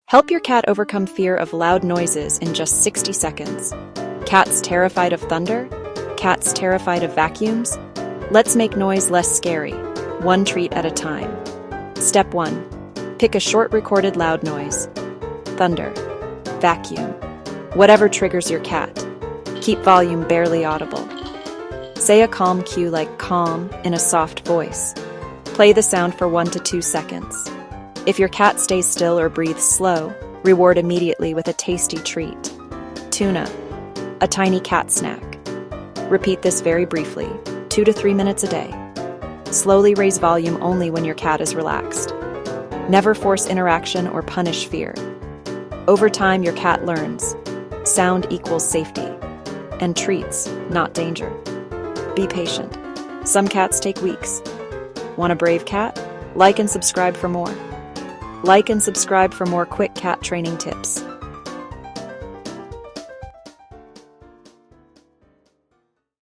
Help your cat overcome fear of loud noises in just 60 seconds. Cats terrified of thunder? Cats terrified of vacuums? Let's make noise less scary, one treat at a time. Step 1. Pick a short recorded loud noise. Thunder. Vacuum. Whatever triggers your cat. Keep volume barely audible. Say a calm cue like calm in a soft voice. Play the sound for 1 to 2 seconds. If your cat stays still or breathes slow, reward immediately with a tasty treat. Tuna. A tiny cat snack. Repeat this very briefly, 2 to 3 minutes a day. Slowly raise volume only when your cat is relaxed. Never force interaction or punish fear. Over time, your cat learns. Sound equals safety. And treats, not danger. Be patient. Some cats take weeks. Want a brave cat? Like and subscribe for more. Like and subscribe for more quick cat training tips.